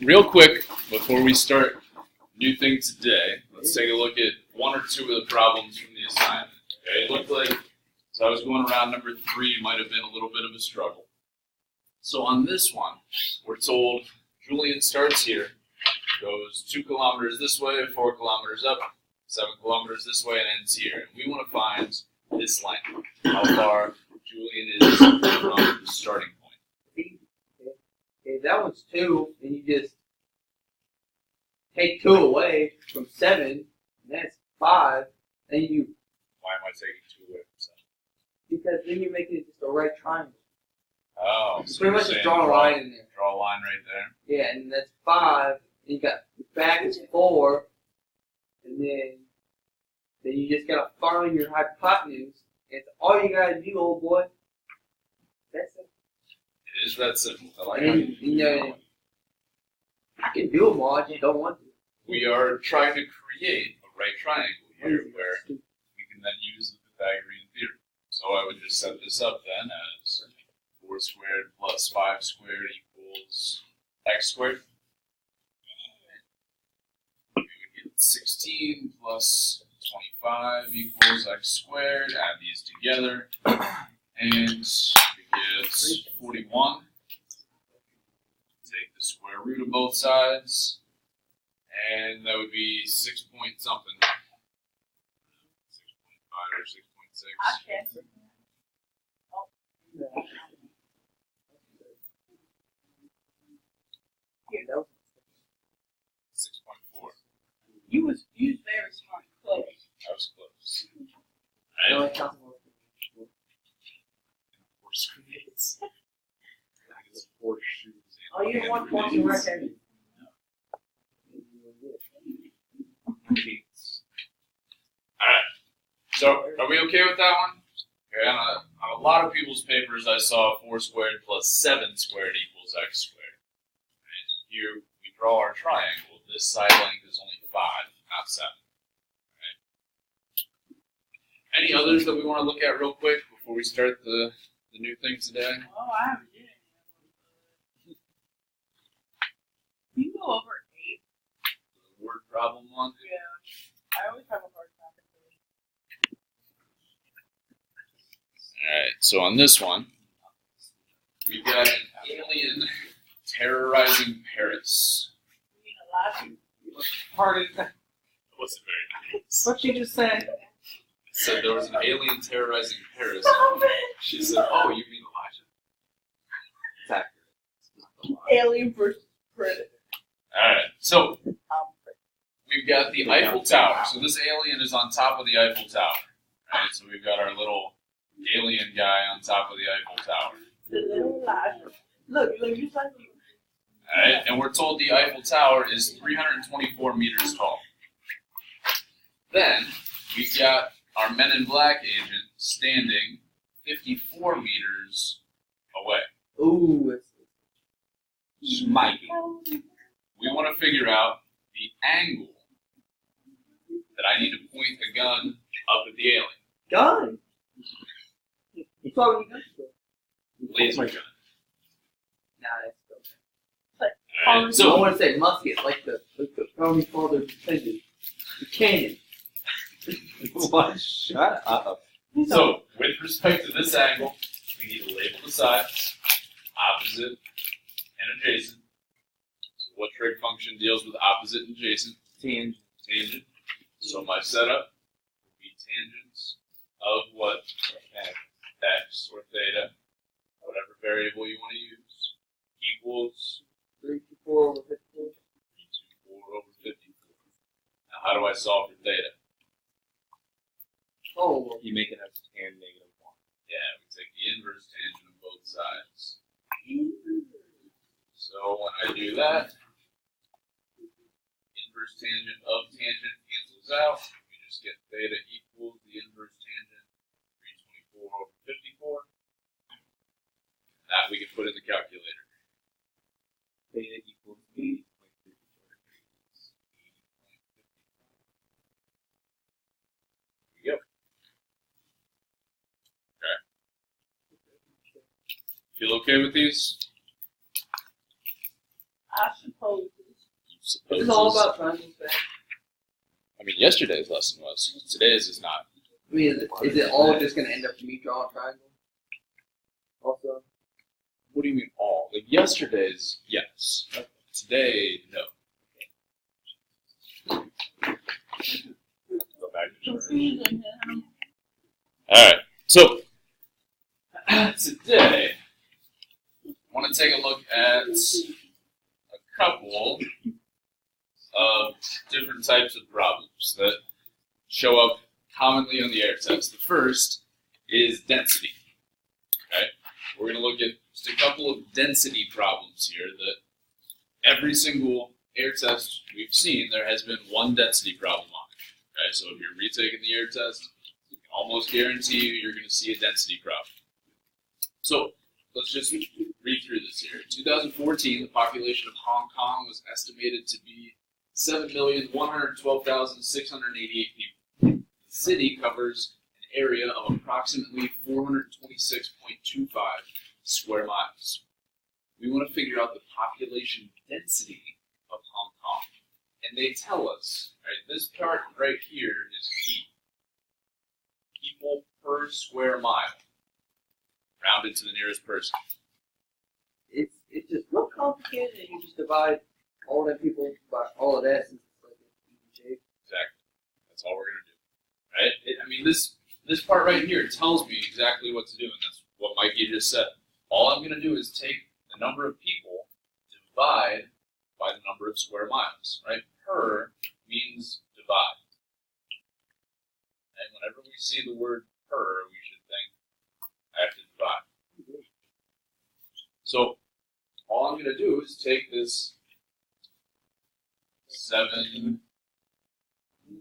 real quick, before we start new thing today, let's take a look at one or two of the problems from the assignment. Okay, it looked like, so I was going around number 3, might have been a little bit of a struggle. So on this one, we're told Julian starts here, goes 2 kilometers this way, 4 kilometers up, 7 kilometers this way, and ends here. And we want to find this length, how far Julian is from the starting point. Okay, that one's 2, and you just take 2 away from 7, and that's 5, and you... Why am I taking 2 away from 7? Because then you're making it just a right triangle. Oh, so pretty much just draw a line in there. Draw a line right there. Yeah, and that's 5, and you got the back is 4, and then you just gotta find your hypotenuse. It's all you gotta do, old boy. That's it. It is that simple. I like and, you know, I can do them all, I just don't want to. We are trying to create a right triangle here where we can then use the Pythagorean theorem. So I would just set this up then as 4 squared plus 5 squared equals x squared. We would get 16 plus 25 equals x squared. Add these together. And we get 41. Take the square root of both sides. And that would be 6 point something. 6.5 or 6.6. Yeah, that was 6.4. You was very smart. Close. I was close. no, Right? it's not more. 4 squares. It's 4 shoes. Oh, you didn't want points right there. Alright. So, are we okay with that one? Okay, on a lot of people's papers, I saw 4 squared plus 7 squared equals x squared. Right? Here, we draw our triangle. This side length is only 5, not 7. Right? Any others that we want to look at real quick before we start the new thing today? Oh, I haven't did it. Can you go over 8? The word problem one? Yeah. I always have a hard time with it. Alright, so on this one, we've got an alien terrorizing Paris. You need a lot of Pardon. That wasn't very nice. What you just said? I said there was an alien terrorizing Paris. Stop it! She said, oh, you mean Elijah? It's accurate. Alien versus Predator. Alright, so we've got the Eiffel Tower. So this alien is on top of the Eiffel Tower. Right, so we've got our little alien guy on top of the Eiffel Tower. The little Elijah. Look, just like you. Alright, and we're told the Eiffel Tower is 324 meters tall. Then we've got our Men in Black agent standing 54 meters away. Ooh, it's mighty. We want to figure out the angle that I need to point the gun up at the alien. Gun. You probably gun. Laser gun. Nah, that's Alright, I so want to say musket, like the founding father intended. The cannon. What? Shut up. So, with respect to this angle, we need to label the sides, opposite and adjacent. So what trig function deals with opposite and adjacent? Tangent. Tangent. So my setup would be tangents of what? X or theta, whatever variable you want to use, equals 324 over 54. 324 over 54. Now how do I solve for theta? Oh, well. You make it as tan negative 1. Yeah, we take the inverse tangent of both sides. So when I do that, inverse tangent of tangent cancels out. We just get theta equals the inverse tangent, 324 over 54. That we can put in the calculator. Theta equals 80.54 degrees. There we go. Okay. Feel okay with these? I suppose. It's all about triangles, man. I mean, yesterday's lesson was. Today's is not. I mean, is it all just going to end up me drawing triangles? Also? What do you mean all? Like yesterday's, yes. Today, no. Go back to church. Confusing. All right. So today, I want to take a look at a couple of different types of problems that show up commonly on the air test. The first is density. Okay, we're going to look at just a couple of density problems here that every single air test we've seen, there has been one density problem on it. Okay, so if you're retaking the air test, you can almost guarantee you're going to see a density problem. So let's just read through this here. In 2014, the population of Hong Kong was estimated to be 7,112,688 people. The city covers an area of approximately 426.25 square miles. We want to figure out the population density of Hong Kong. And they tell us, right, this part right here is key. People per square mile, rounded to the nearest person. It's just real complicated, and you just divide all that people by all of that since it's like an even shape. Exactly. That's all we're going to do. Right? I mean, this part right here tells me exactly what to do, and that's what Mikey just said. All I'm going to do is take the number of people, divide by the number of square miles. Right? Per means divide. And whenever we see the word per, we should think I have to divide. So all I'm going to do is take this 7, 1,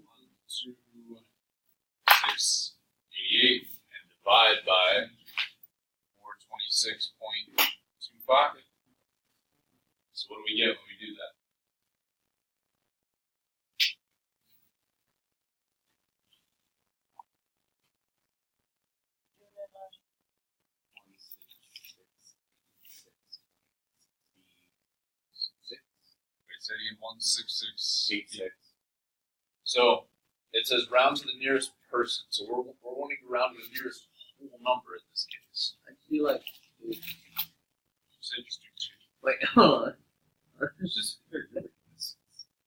2, 6, 88, and divide by 426.25. So what do we get when we do that? Wait, 166. So it says round to the nearest person. So we're wanting to round to the nearest whole number in this case. I feel like, You said just do 2. wait, hold on. It's just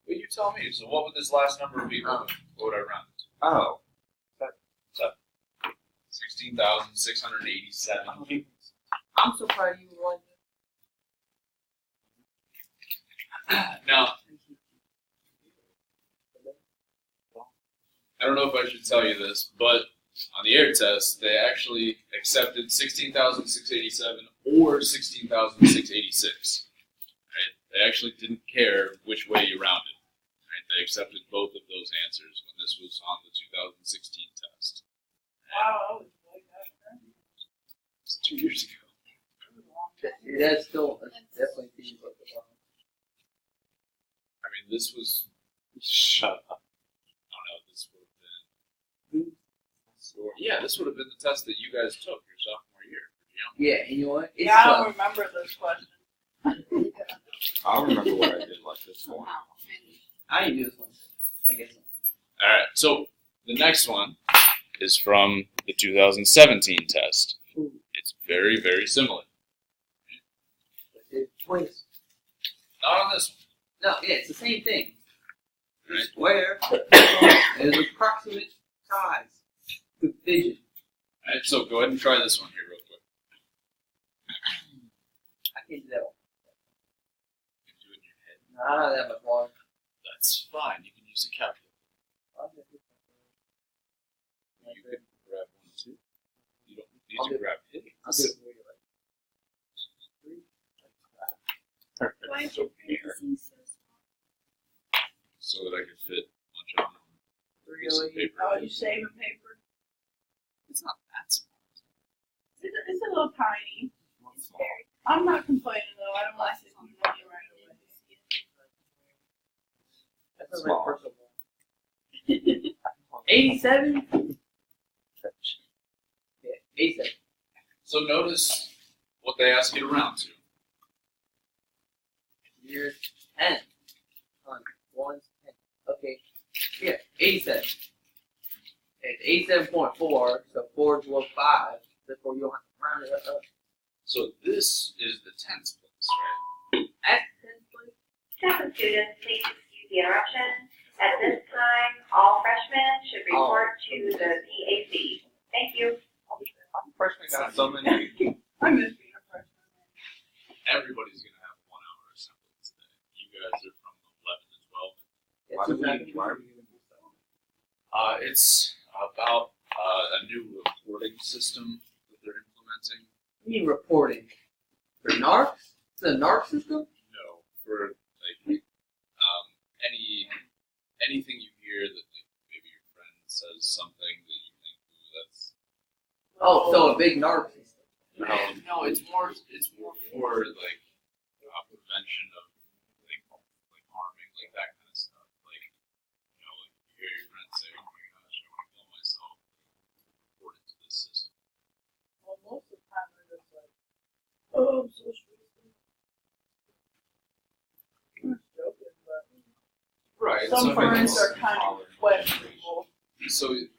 well, you tell me. So what would this last number be? What would I round it to? Oh. 16,687. I'm so proud of you, Roy. Now, I don't know if I should tell you this, but on the air test, they actually accepted 16,687 or 16,686. Right? They actually didn't care which way you rounded. Right? They accepted both of those answers when this was on the 2016 test. Wow, It's 2 years ago. That's definitely seems like a problem. I mean, this was. Shut up. I don't know. This would have been. Yeah, this would have been the test that you guys took your sophomore year. Yeah, and you know what? It's Yeah, I tough. don't remember those questions. I'll remember what I did like this one. I didn't do this one. I guess. All right. So the next one is from the 2017 test. It's very, very similar. Twins. Not on this one. No, yeah, it's the same thing. Right. Square is approximate size. Division. All right. So go ahead and try this one here real quick. I can't do that one. You can do it in your head. Nah, that much water. That's fine. You can use a calculator. You can grab one too. You don't need to grab it. I'll do it for you. Why is your pencil so small? So that I can fit a bunch of them on a piece of paper. Oh, you saving paper? It's not that small. It's a little tiny. It's very. I'm not complaining though. I don't like it when you right away. That's Small. like personal. 87? Yeah, 87. So notice what they ask you to round to. Here's 10. 1's 10. Okay. Yeah, 87. It's 87.4, so 4 is below 5. Therefore, you'll have to round it up. So this is the tens place, right? At 10th place? Staff and students, please excuse the interruption. At this time, all freshmen should report to the PAC. Thank you. Freshmen got so many. I miss being a freshman. Everybody's gonna have 1 hour assembly today. You guys are from 11 to 12. Why do we even do that? It's about a new reporting system that they're implementing. You mean reporting? For NARCs? It's a NARC system? No, for like anything you hear that maybe your friend says something that you think, ooh, that's. Oh, so a big NARC system. No, it's more for like prevention of like harming, like that kind of stuff. Like you know, like you hear your friend say, "Oh my gosh, I want to kill myself," report it to this system. Well, most of the time they're just like, oh, I'm so stressed. I'm just joking, but Right. some so, I mean, friends are kind of questionable. So I mean,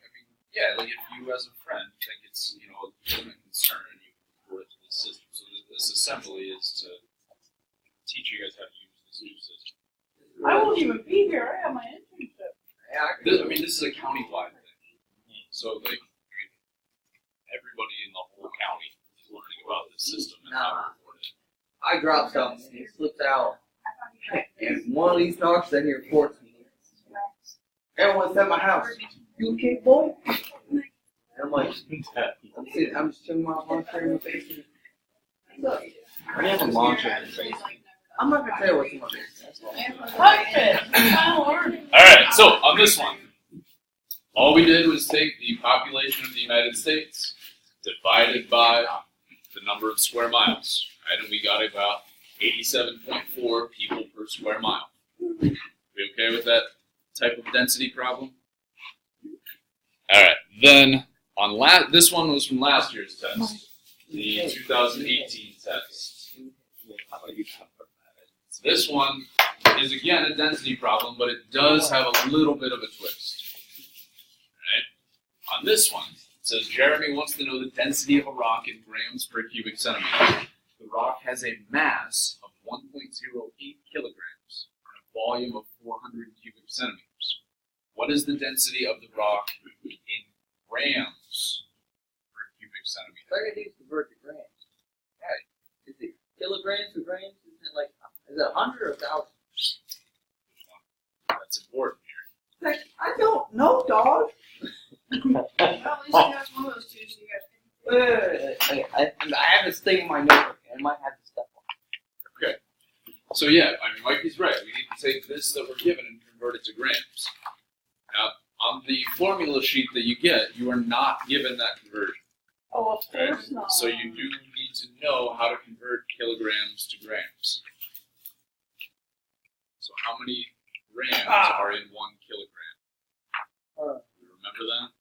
yeah, like if you as a friend think it's a legitimate concern, you can report it to the system. So this assembly is to teach you guys how to use this new system. I won't even be here. I have my internship. Yeah, This is a county-wide thing. So like, everybody in the whole county is learning about this system and how to report it. I dropped something and it slipped out. And one of these NARCs then he reports me. Everyone's at my house. You okay, boy? And I'm like, I'm just chilling my lunch in my face. I have a launch in your face. I'm not gonna tell you what's in my face. Final learning. All right. So on this one, all we did was take the population of the United States divided by the number of square miles, right? And we got about 87.4 people per square mile. We okay with that type of density problem? All right. Then on this one was from last year's test, the 2018 test. This one is again a density problem, but it does have a little bit of a twist. Right? On this one, it says Jeremy wants to know the density of a rock in grams per cubic centimeter. The rock has a mass of 1.08 kilograms and a volume of 400 cubic centimeters. What is the density of the rock in grams per cubic centimeter? So I gotta use convert to grams. Right. Is it kilograms to grams? Is it 100 or 1,000? That's important here. Like, I don't know, dog. Well, at least you got one of those two, so you guys I have this thing in my notebook, and I might have this stuff on. Okay. So yeah, I mean, Mikey's right. We need to take this that we're given and convert it to grams. Now, on the formula sheet that you get, you are not given that conversion. Oh, of Right? course not. So you do need to know how to convert kilograms to grams. So how many grams are in 1 kilogram? You remember that?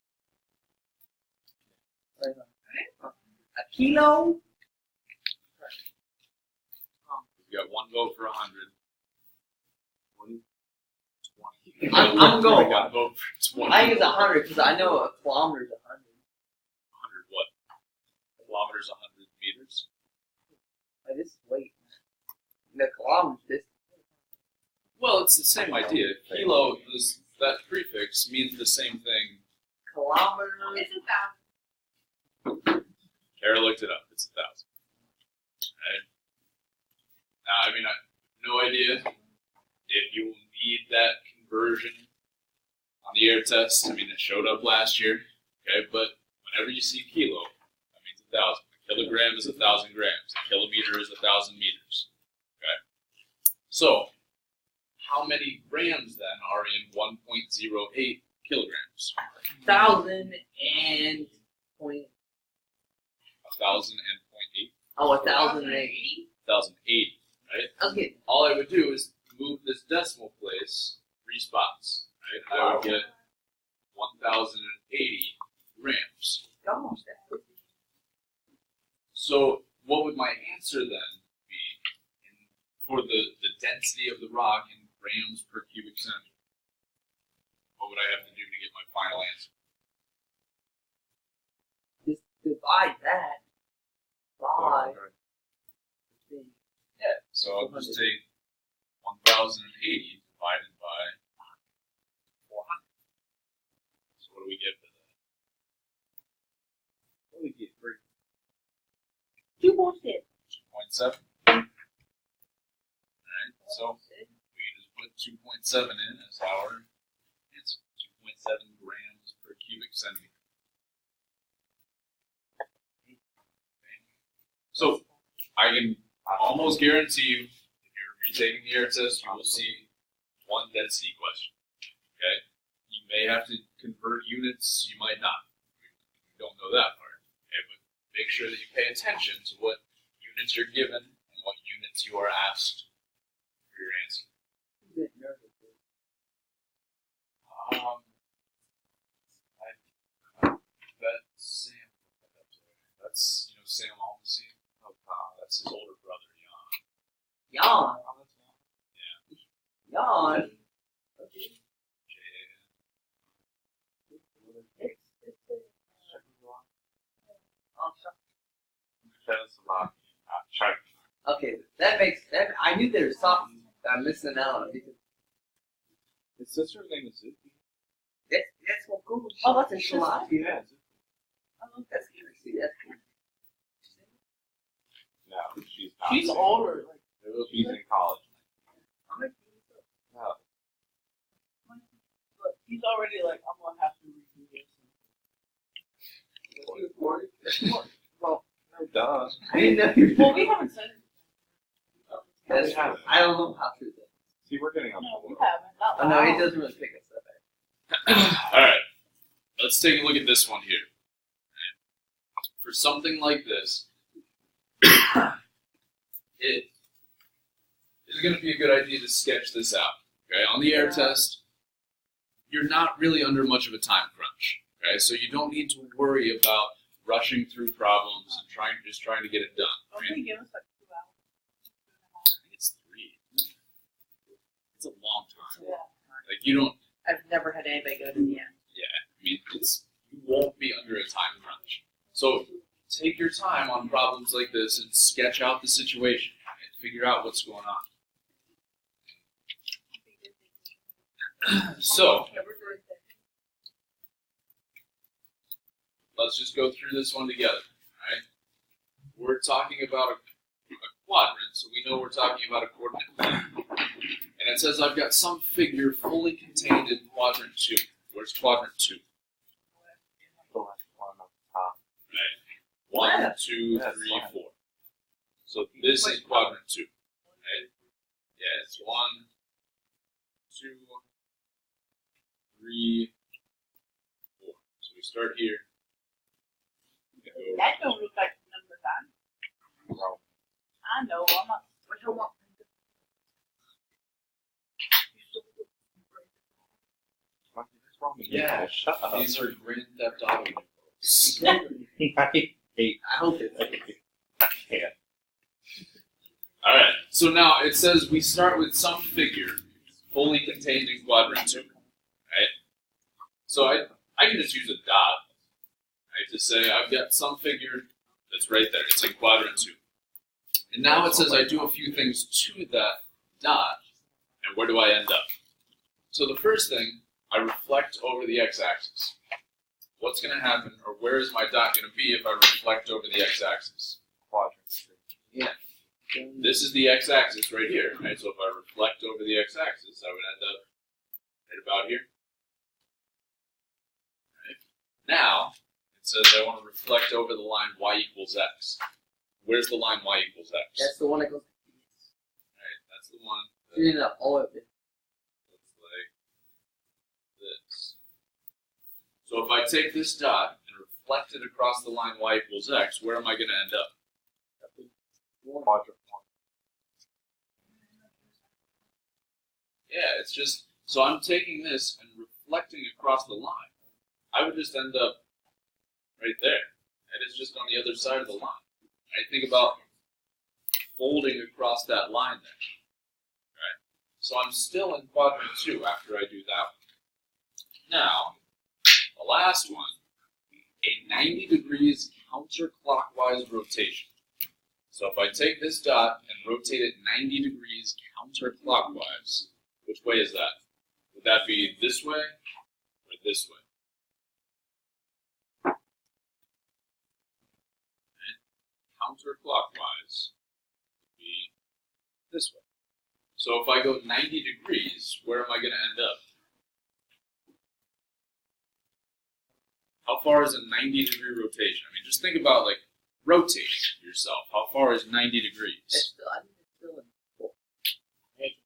A kilo? We got 1 vote for 100. 20. I'm going. We got a vote for 20. I think it's 100 because I know a kilometer is 100. 100 what? Kilometers, 100 meters? Like, this is weight. The kilometers distance. Well, it's the same idea. Kilo, that prefix means the same thing. Kilometer. It's 1,000. Kara looked it up. It's 1,000. Right? Now, I mean, I have no idea if you will need that conversion on the air test. I mean, it showed up last year. Okay, but whenever you see kilo, that means 1,000. A kilogram is 1,000 grams. A kilometer is 1,000 meters. Okay. So, how many grams then are in 1.08 kilograms? 1,000 and point. 1,000 and 0.8. Oh, 1,008. 1,080, right? Okay. All I would do is move this decimal place 3 spots, right? I would get 1,080 grams. Gosh, So what would my answer then be for the density of the rock in grams per cubic centimeter. What would I have to do to get my final answer? Just divide that by. Yeah. So I'll just take 1,080 divided by 400. So what do we get for that? What do we get? 3. 2.6. 2.7. Alright, so we just put 2.7 in as our answer. 2.7 grams per cubic centimeter. So I can almost guarantee you, if you're retaking the air test, you will see one density question. Okay? You may have to convert units, you might not. We don't know that part. Okay? But make sure that you pay attention to what units you're given and what units you are asked for your answer. That Sam, that's Sam Almacy. That's his older brother, Jan. Yawn. Yeah. Yawn. Okay. Okay, that makes that. I knew there was something I'm missing out on because His sister's name is Zuki. that's what Google. Oh, that's a a shift. lot. Yeah. That's interesting. That's cool. No, she's not. She's Sam. older. She's in college. No. Look, he's already like, I'm gonna have to redo this. Well, No, duh. I didn't know you. Well, we haven't said it. That's true. I don't know how true that is. See, we're getting up No, to we work. haven't. Not Oh no, loud. it doesn't really pick us up. All right, let's take a look at this one here. For something like this, it is going to be a good idea to sketch this out. Okay, on the air test, you're not really under much of a time crunch. Okay, so you don't need to worry about rushing through problems and trying to get it done. Don't Right? they give us like 2 hours? I think it's 3. It's a long time. Yeah. Like you don't. I've never had anybody go to the end. I mean, you won't be under a time crunch. So take your time on problems like this and sketch out the situation and figure out what's going on. So let's just go through this one together. All right? We're talking about a quadrant, so we know we're talking about a coordinate plane. And it says I've got some figure fully contained in quadrant 2. Where's quadrant 2? The last one on the top. Right. 1, Yeah. 2, That's 3, fine. 4. So this is quadrant 2. Right? Yeah, it's 1, 2, 3, 4. So we start here. We go That don't look like the number time. No. I know. I'm not. What you want? What's wrong with Yeah. you? Shut up. These are Grand Theft Auto games. I hate. I hope it's. I can't. All right. So now it says we start with some figure fully contained in quadrant 2. Right. So I can just use a dot. Right, to say I've got some figure that's right there. It's in quadrant 2. And now it says I do a few things to that dot, and where do I end up? So the first thing, I reflect over the x-axis. What's going to happen, or where is my dot going to be if I reflect over the x-axis? Quadrant. This is the x-axis right here, right? So if I reflect over the x-axis, I would end up right about here. Right. Now, it says I want to reflect over the line y equals x. Where's the line y equals x? That's the one that goes. Right, that's the one that You ended up all of it. looks like this. So if I take this dot and reflect it across the line y equals x, where am I going to end up? Quadrant 1. Yeah, it's just, so I'm taking this and reflecting across the line. I would just end up right there. And it's just on the other side of the line. Right? Think about folding across that line there. So I'm still in quadrant 2 after I do that one. Now, the last one, a 90 degrees counterclockwise rotation. So if I take this dot and rotate it 90 degrees counterclockwise, which way is that? Would that be this way or this way? Counterclockwise would be this way. So if I go 90 degrees, where am I going to end up? How far is a 90-degree rotation? I mean, just think about, like, rotating yourself. How far is 90 degrees? I think it's still in 4. Right?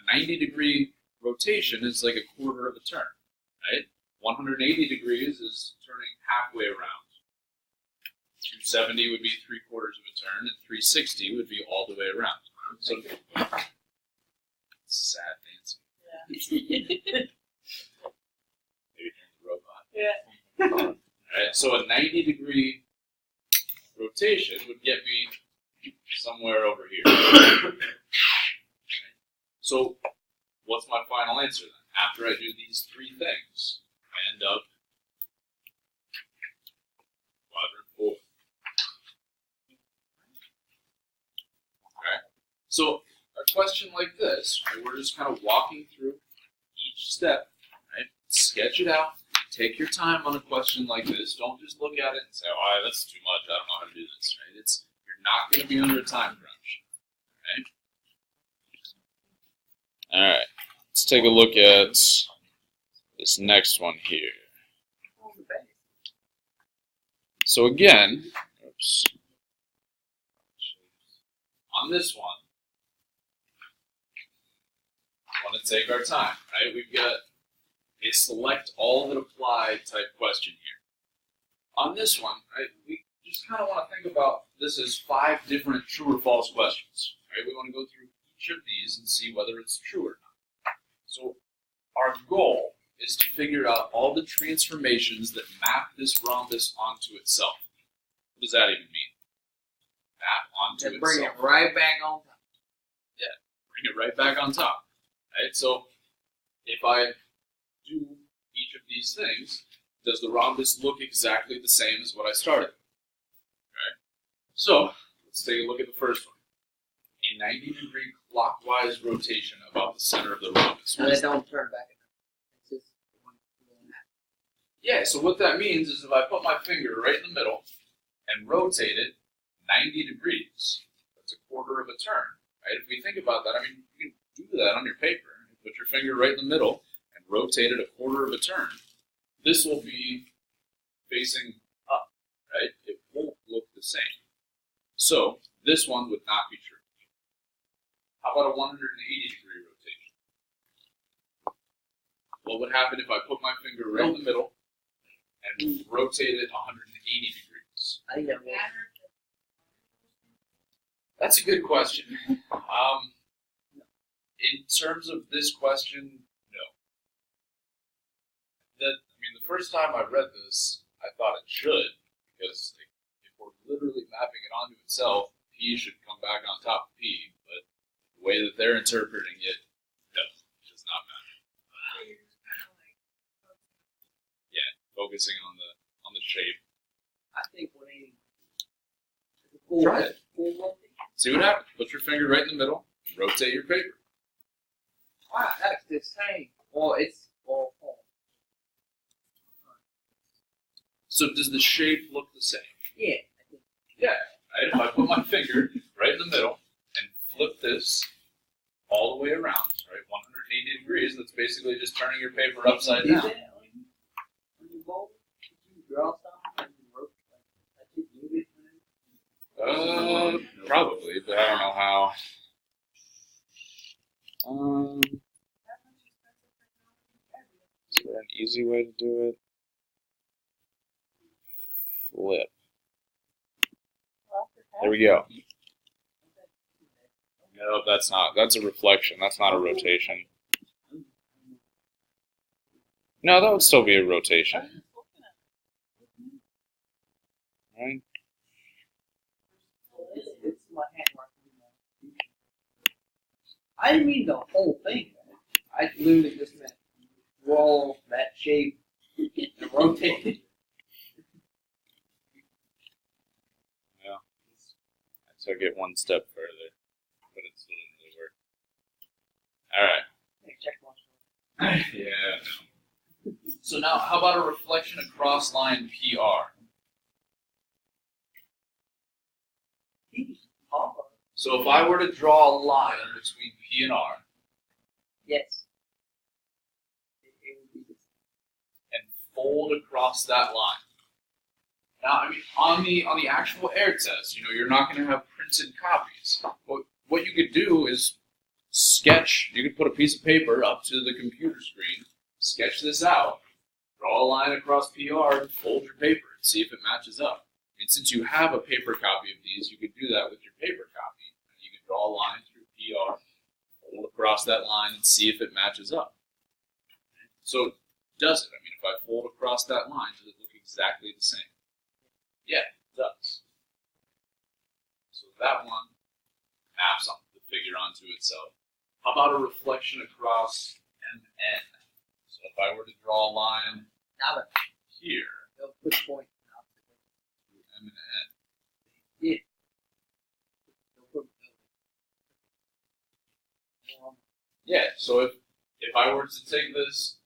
A 90-degree rotation is like a quarter of a turn, right? 180 degrees is turning halfway around. 270 would be 3/4 of a turn, and 360 would be all the way around. So, sad Nancy. Yeah. Maybe the robot. Yeah. Right, so a 90-degree rotation would get me somewhere over here. Right? So, what's my final answer then? After I do these 3 things, I end up quadrant 4. Okay. So, a question like this, right, we're just kind of walking through each step, right? Sketch it out. Take your time on a question like this. Don't just look at it and say, "Oh, that's too much. I don't know how to do this." Right? You're not going to be under a time crunch. Right? All right. Let's take a look at this next one here. So again, oops. On this one, I want to take our time. Right? We've got a select all that apply type question here. On this one, right, we just kind of want to think about this as 5 different true or false questions. Right? We want to go through each of these and see whether it's true or not. So our goal is to figure out all the transformations that map this rhombus onto itself. What does that even mean? Map onto Just itself. bring it right back on top. Yeah, bring it right back on top. Right? So if I do each of these things, does the rhombus look exactly the same as what I started? Okay. So let's take a look at the first one. A 90-degree clockwise rotation about the center of the rhombus. And then don't turn back. It's just one. Yeah, so what that means is if I put my finger right in the middle and rotate it 90 degrees, that's a quarter of a turn. Right? If we think about that, I mean, you can do that on your paper. Put your finger right in the middle and rotate it a quarter of a turn. This will be facing up, right? It won't look the same. So this one would not be true. How about a 180-degree rotation? What would happen if I put my finger right in the middle and rotate it 180 degrees? I think that will. That's a good question. In terms of this question, no. The first time I read this, I thought it should, because if we're literally mapping it onto itself, P should come back on top of P, but the way that they're interpreting it, no, it does not matter. Yeah, focusing on the shape. I think 180. It's a full, Try it. Full rotation. See what happens. Put your finger right in the middle, and rotate your paper. Wow, that's the same. Well, it's all false. So does the shape look the same? Yeah. I think. Yeah. Right? If I put my finger right in the middle and flip this all the way around, right, 180 degrees, that's basically just turning your paper upside down. When you bowl, did you draw something and you wrote like you move it? Probably, but I don't know how. Is there an easy way to do it? Flip. There we go. No, that's not. That's a reflection. That's not a rotation. No, that would still be a rotation. Right? It's my handwriting. I didn't mean the whole thing. I literally just meant roll that shape and rotate it. Yeah. I took it one step further, but it still didn't really work. Alright. Check one. Yeah. So now, how about a reflection across line PR? So if I were to draw a line between P and R Yes. It would be this. and fold across that line. Now, I mean, on the actual air test, you're not going to have printed copies. But what you could do is sketch. You could put a piece of paper up to the computer screen, sketch this out, draw a line across PR, and fold your paper and see if it matches up. And since you have a paper copy of these, you could do that with your paper copy. You could draw a line through PR, fold across that line, and see if it matches up. So, does it? I mean, if I fold across that line, does it look exactly the same? Yeah, it does. So that one maps the figure onto itself. How about a reflection across MN? So if I were to draw a line Now that here, they'll put point. through M and N, Yeah. They'll put. yeah, so if I were to take this,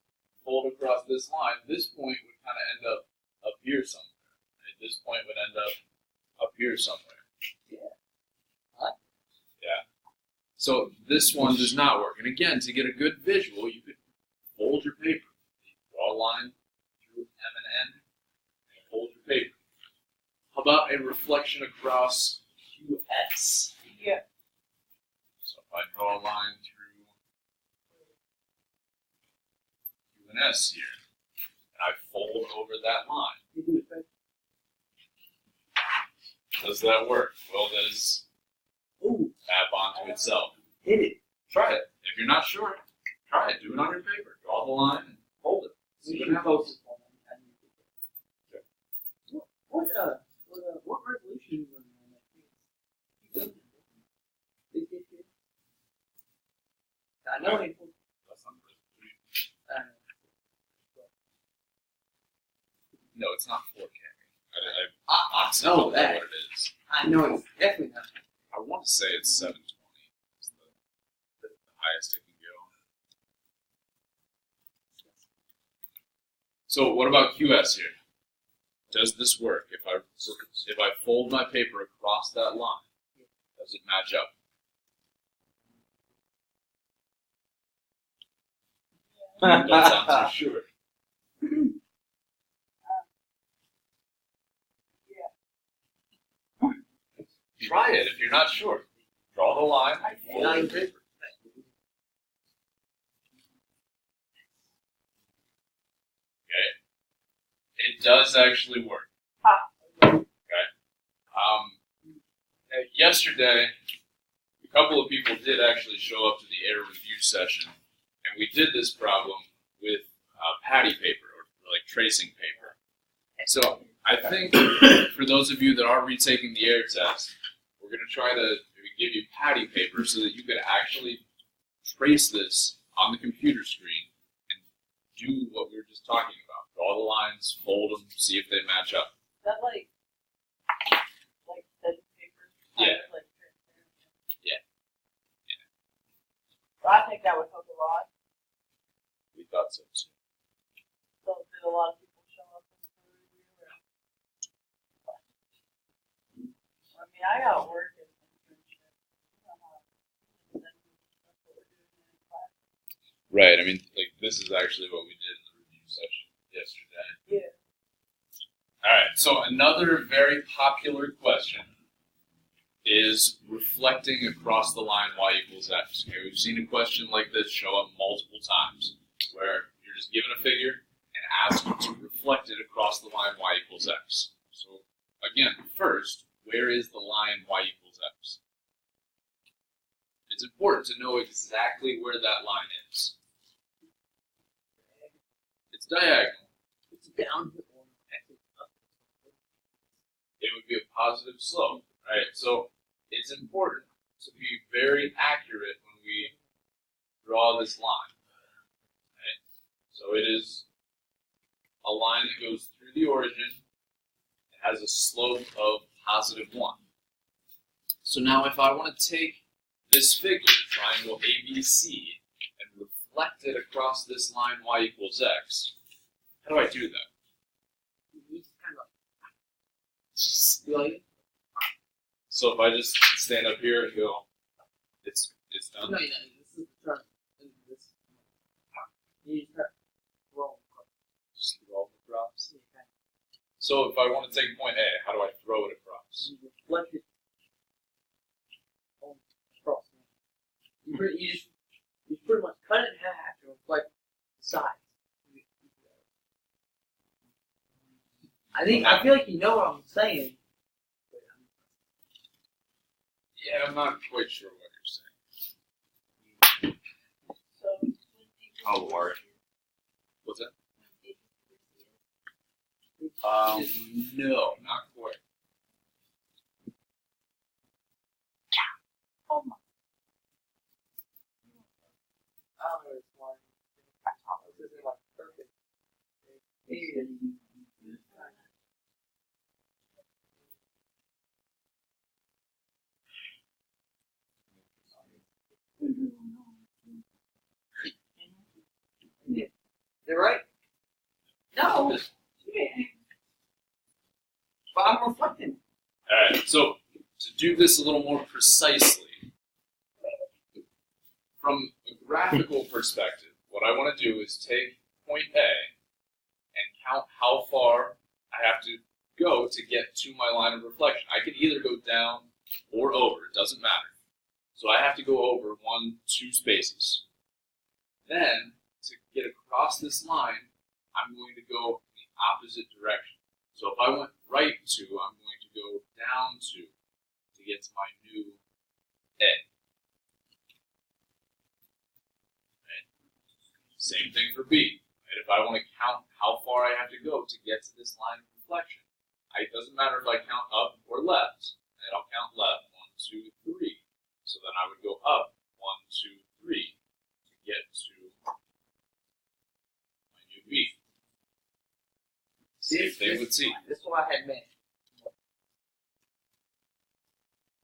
fold across this line, this point would kind of end up here somewhere. Right? This point would end up here somewhere. Yeah. What? Yeah. So this one does not work. And again, to get a good visual, you could fold your paper. Draw a line through M and N, and fold your paper. How about a reflection across QS? Yeah. So if I draw a line through Q and S here, and I fold over that line, You do it better. does that work? Well, does Ooh, map onto itself. hit it. Try it. If you're not sure, try it. Do it on your paper. Draw the line and hold it. See what happens. What resolution was that? I know it. That's not really- No, it's not 4K. I honestly know don't know that. what it is. I know it's definitely not. I want to say it's 720. It's the highest it can go. So what about QS here? Does this work? If I fold my paper across that line, does it match up? Don't sound too sure. Try it if you're not sure. Draw the line. Fold your paper. Okay. It does actually work. Okay. Yesterday, a couple of people did actually show up to the error review session, and we did this problem with patty paper, or like tracing paper. So I think for those of you that are retaking the air test, we're going to try to give you patty paper so that you can actually trace this on the computer screen and do what we were just talking about. Draw the lines, fold them, see if they match up. Is that like thin paper? Yeah. Like transparent? Yeah. Well, I think that would help a lot. We thought so too. So did a lot of people show up in the review? I mean, I got work and internship. Right. I mean, like this is actually what we did in the review session yesterday. Yeah. All right. So another very popular question is reflecting across the line y equals x. Okay, we've seen a question like this show up multiple times, where you're just given a figure and asked you to reflect it across the line y equals x. So again, first, where is the line y equals x? It's important to know exactly where that line is. It's diagonal. It's down. It would be a positive slope, right? So it's important to be very accurate when we positive 1. So now if I want to take this figure, triangle ABC, and reflect it across this line y equals x, how do I do that? You just kind of like, So if I just stand up here and go, it's done? no, this is the turn. This. You just start rolling. Just roll across. So if I want to take point A, how do I throw it across? You reflect it across. You pretty much cut it in half to reflect the sides. I feel like you know what I'm saying. Yeah, I'm not quite sure what you're saying. Oh, Lord. What's that? No, not quite. Oh my. This is like perfect. They're right? No! But I'm reflecting. Alright, so to do this a little more precisely, from a graphical perspective, what I want to do is take point A and count how far I have to go to get to my line of reflection. I can either go down or over, it doesn't matter. So I have to go over 2 spaces. Then, to get across this line, I'm going to go in the opposite direction. So if I went right 2, I'm going to go down 2 to get to my new A. Right? Same thing for B. Right? If I want to count how far I have to go to get to this line of reflection, it doesn't matter if I count up or left. And I'll count left, 1, 2, 3. So then I would go up 1, 2, 3 to get to my new B. Same thing with C. This is what I had meant.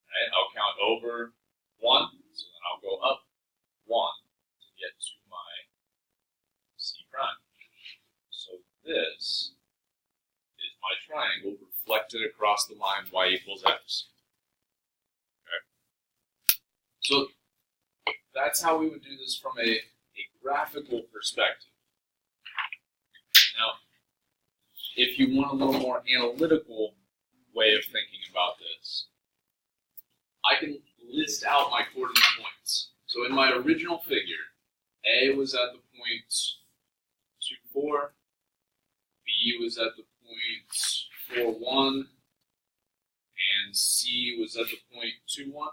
Right? I'll count over 1, so then I'll go up 1 to get to my C prime. So this is my triangle reflected across the line y equals x. Okay? So that's how we would do this from a graphical perspective. Now, if you want a little more analytical way of thinking about this, I can list out my coordinate points. So in my original figure, A was at the point 2, 4, B was at the point 4, 1, and C was at the point 2, 1.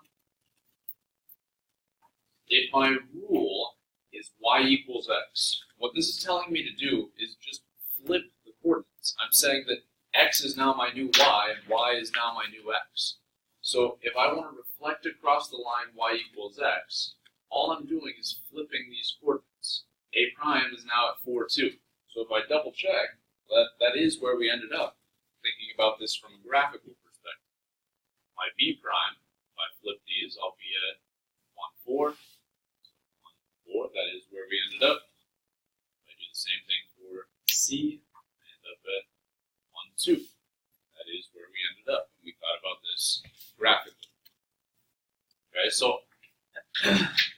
If my rule is y equals x, what this is telling me to do is just flip the coordinates. I'm saying that x is now my new y, and y is now my new x. So if I want to reflect across the line y equals x, all I'm doing is flipping these coordinates. A prime is now at 4, 2. So if I double check, that is where we ended up, thinking about this from a graphical perspective. My b prime, if I flip these, I'll be at 1, 4. 1, 4, that is where we ended up. If I do the same thing for C, I end up at 1, 2. That is where we ended up when we thought about this graphically. Okay, so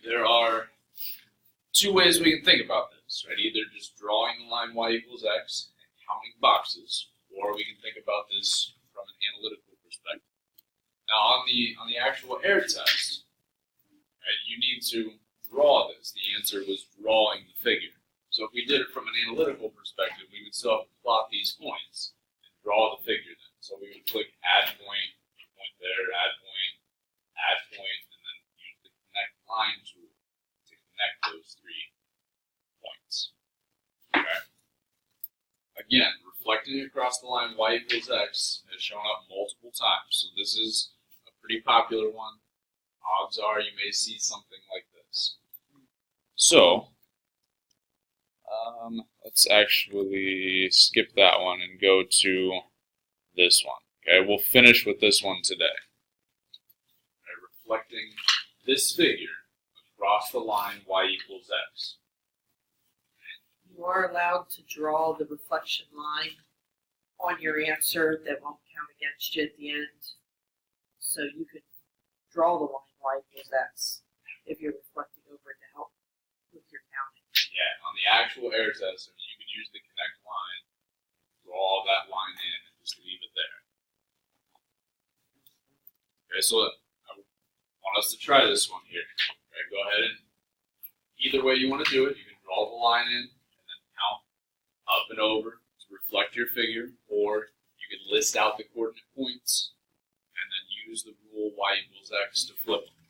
there are 2 ways we can think about this, right? Either just drawing the line y equals x and counting boxes, or we can think about this from an analytical perspective. Now, on the actual air test, right, you need to draw this. The answer was drawing the figure. So if we did it from an analytical perspective, we would still have to plot these points and draw the figure then. So we would click add point there, add point, and then use the connect line tool to connect those 3 points. Okay. Again, reflecting across the line y equals x has shown up multiple times. So this is a pretty popular one. Odds are you may see something like this. So, let's actually skip that one and go to this one. Okay, we'll finish with this one today. Okay, reflecting this figure across the line y equals x. You are allowed to draw the reflection line on your answer that won't count against you at the end. So you could draw the line y equals x if you're reflecting over it to help with your counting. Yeah, on the actual error test, you can use the connect line, draw that line in, and just leave it there. Okay, so I want us to try this one here. Okay, go ahead and either way you want to do it, you can draw the line in and then count up and over to reflect your figure, or you can list out the coordinate points and then use the rule y equals x to flip them.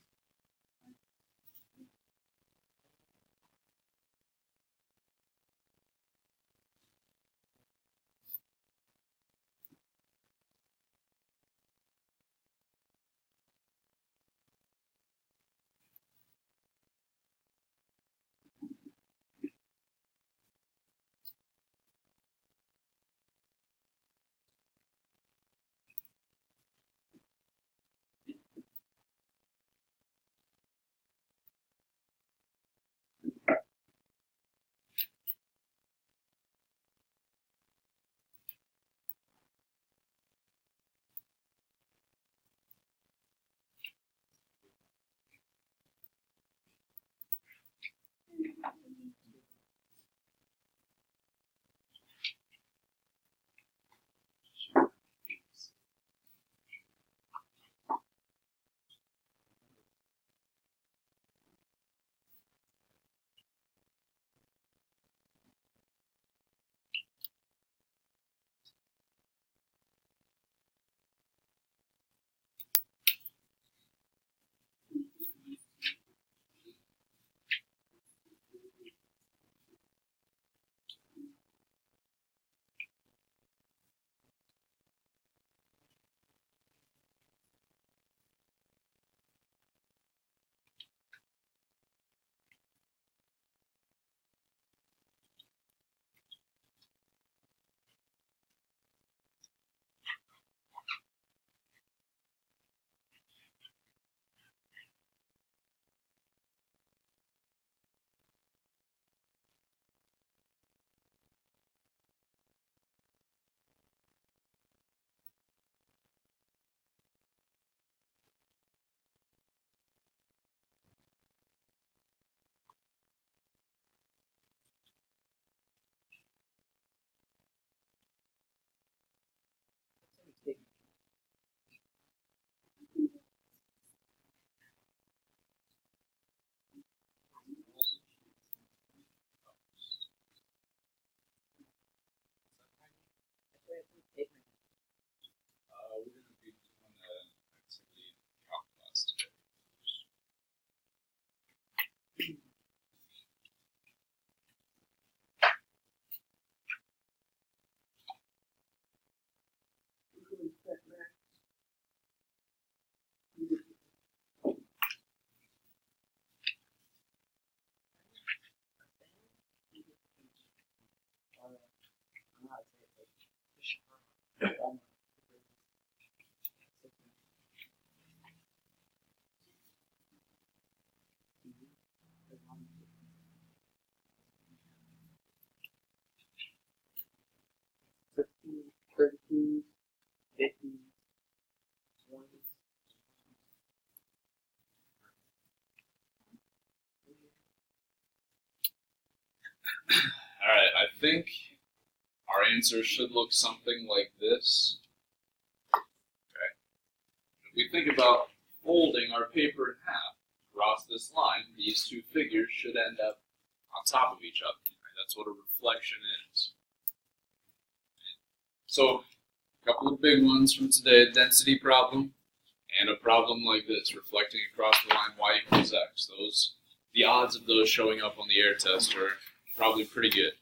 We're going to be doing an activity in calc class today. Alright, I think our answer should look something like this. Okay. If we think about folding our paper in half across this line, these two figures should end up on top of each other. Right? That's what a reflection is. So, a couple of big ones from today, a density problem and a problem like this, reflecting across the line y equals x. The odds of those showing up on the error test are probably pretty good.